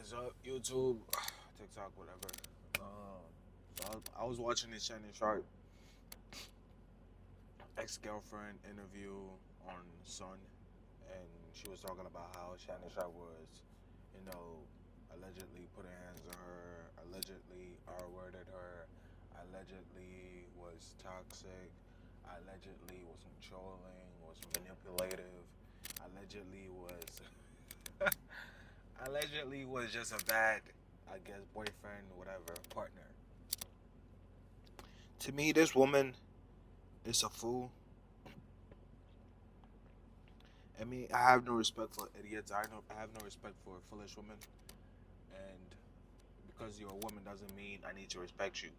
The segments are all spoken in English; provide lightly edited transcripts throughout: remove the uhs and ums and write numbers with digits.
is up? YouTube, TikTok, whatever. So I was watching this Shannon Sharp ex-girlfriend interview on Sun, and she was talking about how Shannon Sharp was, allegedly putting hands on her, allegedly R-worded her, allegedly was toxic, allegedly was controlling, was manipulative, allegedly was allegedly was just a bad, I guess, boyfriend, whatever, partner. To me, this woman is a fool. I mean, I have no respect for idiots. I have no respect for foolish women. And because you're a woman doesn't mean I need to respect you.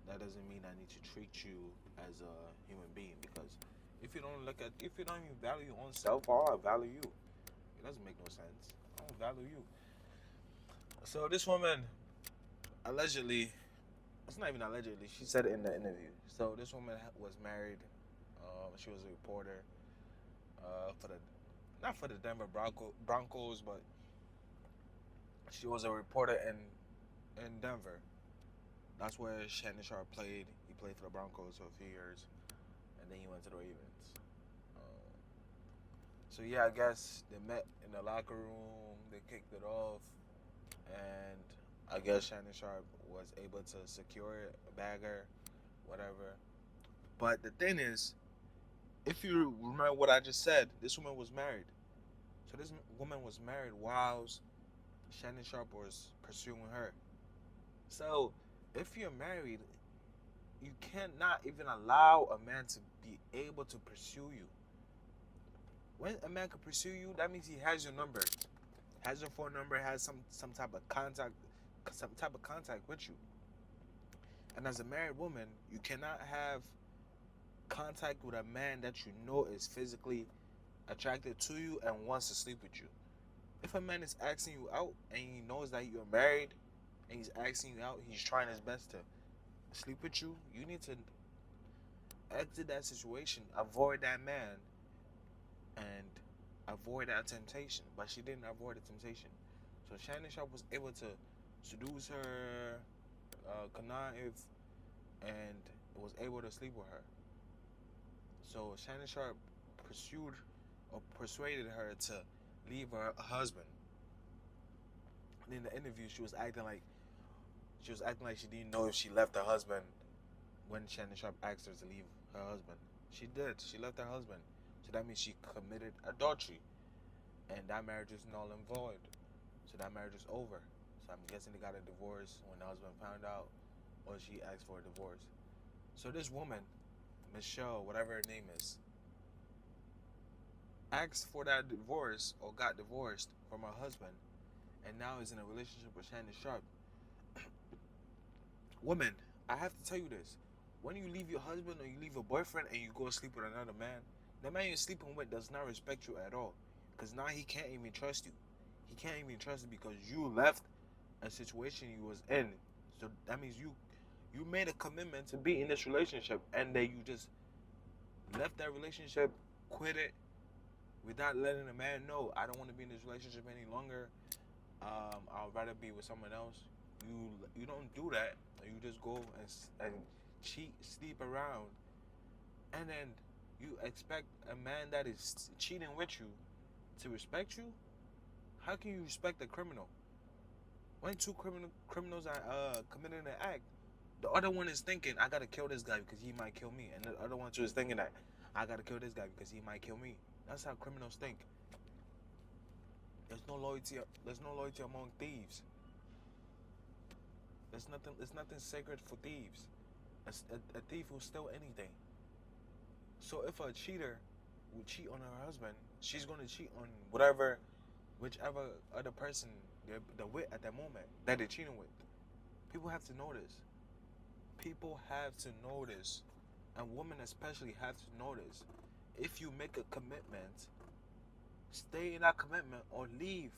That doesn't mean I need to treat you as a human being. Because if you don't even value your own self, how I value you? It doesn't make no sense. I don't value you. So this woman allegedly, it's not even allegedly. She said it in the interview. So this woman was married. She was a reporter for the not for the Denver Broncos, but she was a reporter in Denver. That's where Shannon Sharp played. He played for the Broncos for a few years, and then he went to the Ravens. Uh, so yeah, I guess they met in the locker room. They kicked it off, and I guess Shannon Sharp was able to secure it, bag her, whatever. But the thing is, if you remember what I just said, this woman was married. So this woman was married while Shannon Sharp was pursuing her. So if you're married, you cannot even allow a man to be able to pursue you. When a man can pursue you, that means he has your number, has your phone number, has some type of contact with you. And as a married woman, you cannot have contact with a man that you know is physically attracted to you and wants to sleep with you. If a man is asking you out and he knows that you're married and he's asking you out, he's trying his best to sleep with you, you need to exit that situation, avoid that man, and avoid that temptation. But she didn't avoid the temptation. So Shannon Sharp was able to seduce her, connive, and was able to sleep with her. So Shannon Sharp pursued or persuaded her to leave her husband. And in the interview, she was acting like she didn't know if she left her husband when Shannon Sharp asked her to leave her husband. She did. She left her husband. So that means she committed adultery. And that marriage is null and void. So that marriage is over. So I'm guessing they got a divorce when the husband found out or she asked for a divorce. So this woman, Michelle, whatever her name is, asked for that divorce or got divorced from her husband and now is in a relationship with Shannon Sharp. Woman, I have to tell you this. When you leave your husband or you leave a boyfriend and you go sleep with another man, the man you're sleeping with does not respect you at all. Because now he can't even trust you. He can't even trust you because you left a situation you was in. So that means you made a commitment to be in this relationship and then you just left that relationship, quit it without letting the man know I don't want to be in this relationship any longer. I'd rather be with someone else. You don't do that. You just go and cheat, sleep around, and then you expect a man that is cheating with you to respect you. How can you respect a criminal? When two criminals are committing an act, the other one is thinking I gotta kill this guy because he might kill me, and the other one too is thinking that I gotta kill this guy because he might kill me. That's how criminals think. There's no loyalty. There's no loyalty among thieves. There's nothing. There's nothing sacred for thieves. A thief will steal anything. So if a cheater will cheat on her husband, she's gonna cheat on whichever other person they're with at that moment that they're cheating with. People have to know this. People have to know this, and women especially have to know this. If you make a commitment, stay in that commitment or leave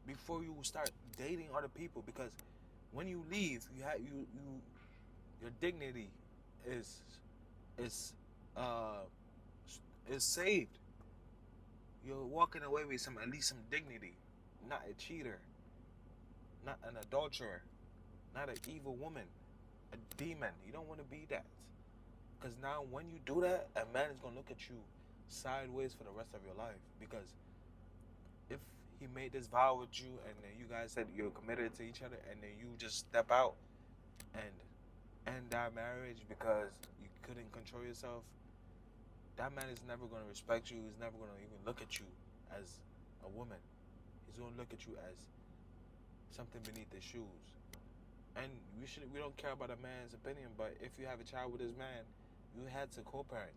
before you start dating other people. Because when you leave, your dignity is is uh is saved. You're walking away with some at least some dignity, not a cheater. not an adulterer, not an evil woman, a demon. You don't want to be that. Because now, when you do that, a man is going to look at you sideways for the rest of your life. Because if he made this vow with you and then you guys said you're committed to each other and then you just step out and end that marriage because you couldn't control yourself, that man is never going to respect you. He's never going to even look at you as a woman. He's going to look at you as something beneath his shoes. And we don't care about a man's opinion, but if you have a child with this man, you had to co-parent.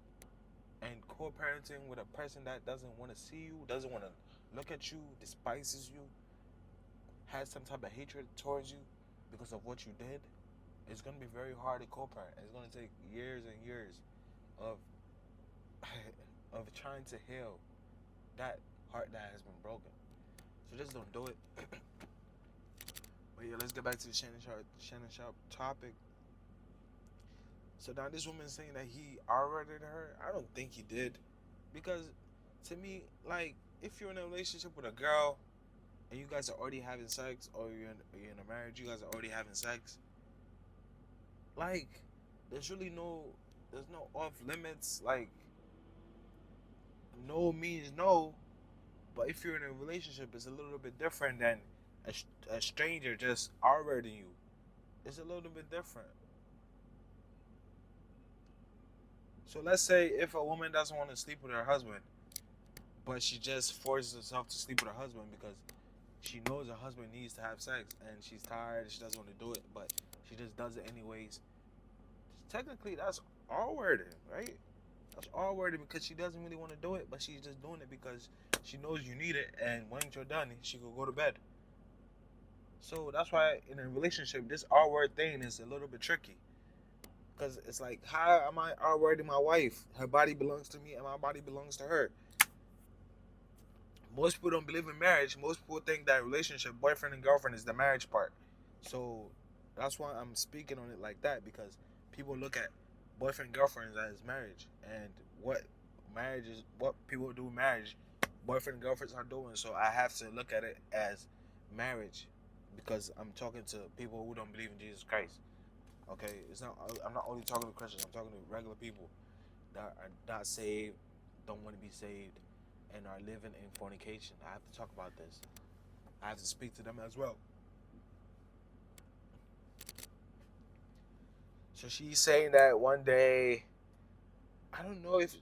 And co-parenting with a person that doesn't want to see you, doesn't want to look at you, despises you, has some type of hatred towards you because of what you did, it's going to be very hard to co-parent. It's going to take years and years of of trying to heal that heart that has been broken. So just don't do it. But yeah, let's get back to the Shannon Sharp topic. So now this woman saying that he R-rated her. I don't think he did, because to me, like, if you're in a relationship with a girl and you guys are already having sex, or you're in a marriage, you guys are already having sex, like, there's really there's no off limits. Like, no means no. But if you're in a relationship, it's a little bit different than a stranger just R-rating you. It's a little bit different. So let's say if a woman doesn't want to sleep with her husband, but she just forces herself to sleep with her husband because she knows her husband needs to have sex and she's tired and she doesn't want to do it, but she just does it anyways. Technically, that's R-wording, right? That's R-wording because she doesn't really want to do it, but she's just doing it because she knows you need it, and once you're done, she could go to bed. So that's why in a relationship, this R-word thing is a little bit tricky. Because it's like, how am I R-wording my wife? Her body belongs to me and my body belongs to her. Most people don't believe in marriage. Most people think that relationship, boyfriend and girlfriend, is the marriage part. So that's why I'm speaking on it like that, because people look at boyfriend and girlfriend as marriage, and what marriage is, what people do in marriage, boyfriend and girlfriends are doing. So I have to look at it as marriage because I'm talking to people who don't believe in Jesus Christ. Okay, it's not. I'm not only talking to Christians. I'm talking to regular people that are not saved, don't want to be saved, and are living in fornication. I have to talk about this. I have to speak to them as well. So she's saying that one day, I don't know if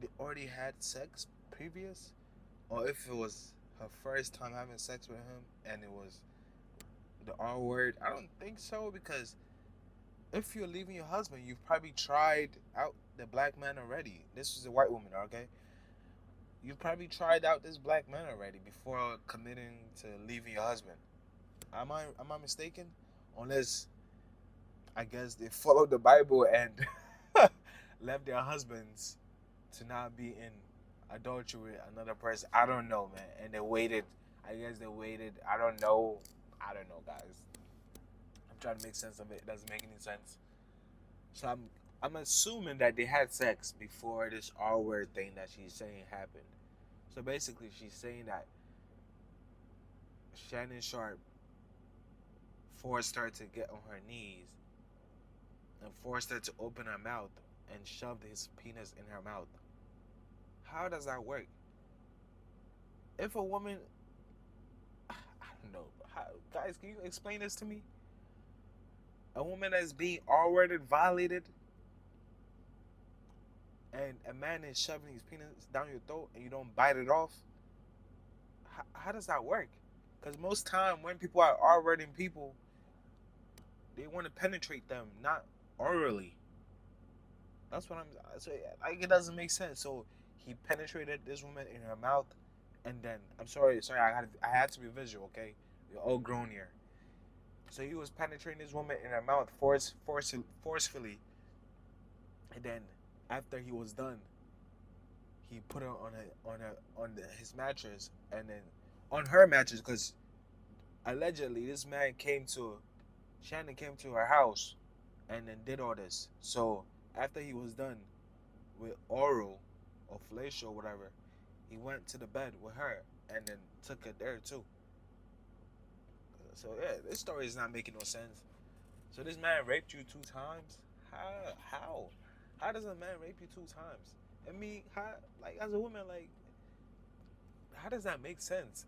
they already had sex previous, or if it was her first time having sex with him, and it was the R word. I don't think so, because if you're leaving your husband, you've probably tried out the black man already. This is a white woman, okay? You've probably tried out this black man already before committing to leaving your husband. Am I mistaken? Unless I guess they followed the Bible and left their husbands to not be in adultery with another person. I don't know, man. And they waited. I guess they waited. I don't know. I don't know, guys. I'm trying to make sense of it. It doesn't make any sense. So I'm assuming that they had sex before this R word thing that she's saying happened. So basically, she's saying that Shannon Sharp forced her to get on her knees and forced her to open her mouth and shoved his penis in her mouth. How does that work? If a woman, I don't know, guys, can you explain this to me? A woman that's being R-worded, violated, and a man is shoving his penis down your throat and you don't bite it off. How does that work? Because most time when people are R-wording people, they want to penetrate them, not orally. That's what I'm. So like, it doesn't make sense. So he penetrated this woman in her mouth, and then I'm sorry, I had to be visual. Okay, we're all grown here. So he was penetrating this woman in her mouth forcefully, and then after he was done, he put her his mattress, and then on her mattress, because allegedly this man Shannon came to her house, and then did all this. So after he was done with oral or fellatio or whatever, he went to the bed with her and then took her there too. So yeah, this story is not making no sense. So this man raped you 2 times? How? How does a man rape you 2 times? I mean, how, like, as a woman, like, how does that make sense?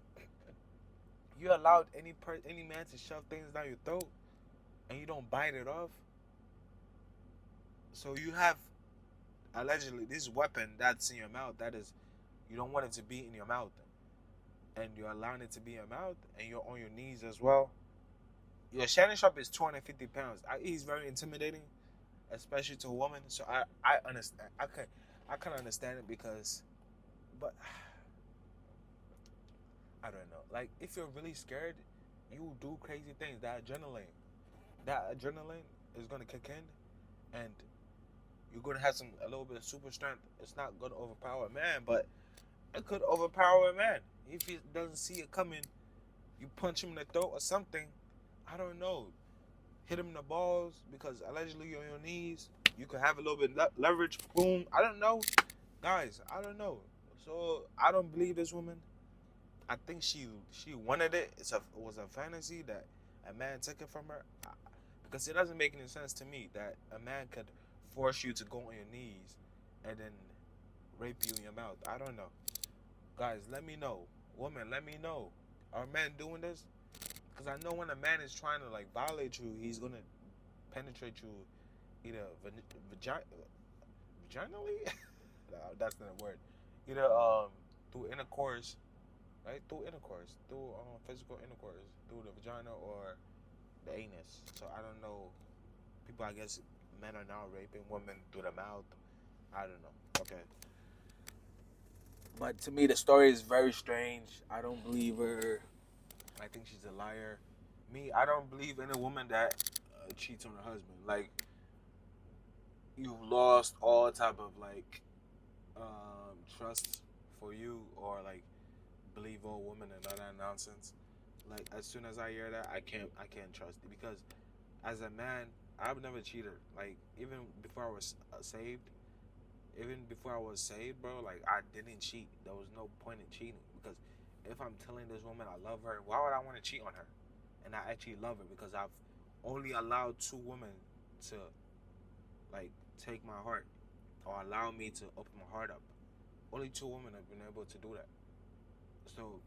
You allowed any man to shove things down your throat and you don't bite it off. So you have allegedly this weapon that's in your mouth that is, you don't want it to be in your mouth, and you're allowing it to be in your mouth, and you're on your knees as well. Your Shannon Sharp is 250 pounds. He's very intimidating, especially to a woman. So I understand. I can understand it because, but I don't know. Like, if you're really scared, you do crazy things. That adrenaline is gonna kick in, and you're gonna have a little bit of super strength. It's not gonna overpower a man, but it could overpower a man if he doesn't see it coming. You punch him in the throat or something. I don't know. Hit him in the balls because allegedly you're on your knees. You could have a little bit leverage. Boom. I don't know, guys. I don't know. So I don't believe this woman. I think she wanted it. It was a fantasy that a man took it from her. Because it doesn't make any sense to me that a man could force you to go on your knees and then rape you in your mouth. I don't know. Guys, let me know. Women, let me know. Are men doing this? Because I know when a man is trying to like violate you, he's gonna penetrate you either vaginally. No, that's not a word. Either through intercourse, right? Through intercourse, through physical intercourse, through the vagina or the anus. So I don't know. People, I guess, men are now raping women through the mouth. I don't know. Okay. But to me, the story is very strange. I don't believe her. I think she's a liar. Me, I don't believe in a woman that cheats on her husband. Like, you've lost all type of like trust for you, or like believe all women and all that nonsense. Like, as soon as I hear that, I can't trust it because as a man, I've never cheated. Like, even before I was saved, bro, like, I didn't cheat. There was no point in cheating because if I'm telling this woman I love her, why would I want to cheat on her? And I actually love her because I've only allowed two women to like take my heart or allow me to open my heart up. Only two women have been able to do that. So,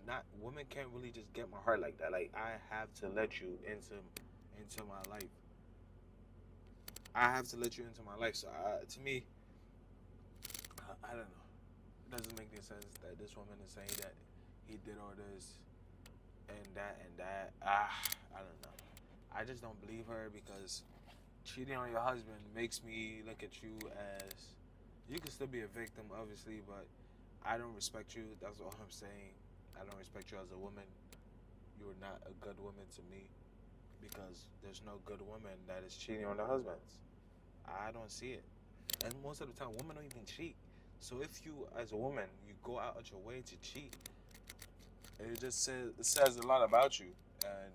not women can't really just get my heart like that. Like, I have to let you into my life. I have to let you into my life. So, to me, I don't know. It doesn't make any sense that this woman is saying that he did all this and that and that. I don't know. I just don't believe her because cheating on your husband makes me look at you as, you can still be a victim, obviously, but I don't respect you. That's all I'm saying. I don't respect you as a woman. You're not a good woman to me because there's no good woman that is cheating on their husbands. I don't see it. And most of the time, women don't even cheat. So if you, as a woman, you go out of your way to cheat, it says a lot about you, and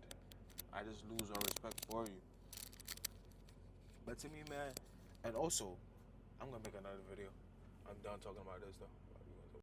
I just lose all respect for you. But to me, man, and also, I'm gonna make another video. I'm done talking about this though.